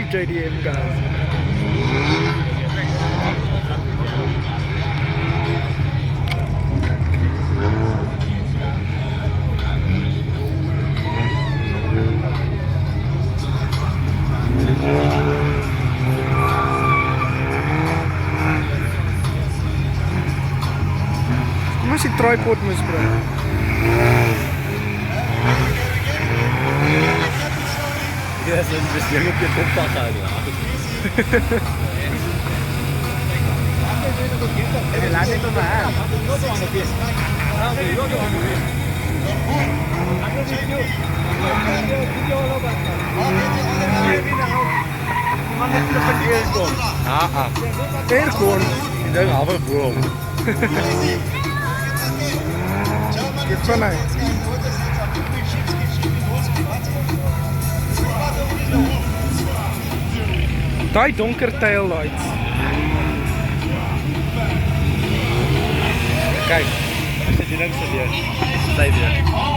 JDM guys. Kom ons die tripod misbruik. Ja, dat is een bestelling op je koppak aan. Laat het maar. Aircon. Die ding halve boom. Dit van hy. Daai donker tail lights. Kijk, als je die links weer. Zij weer.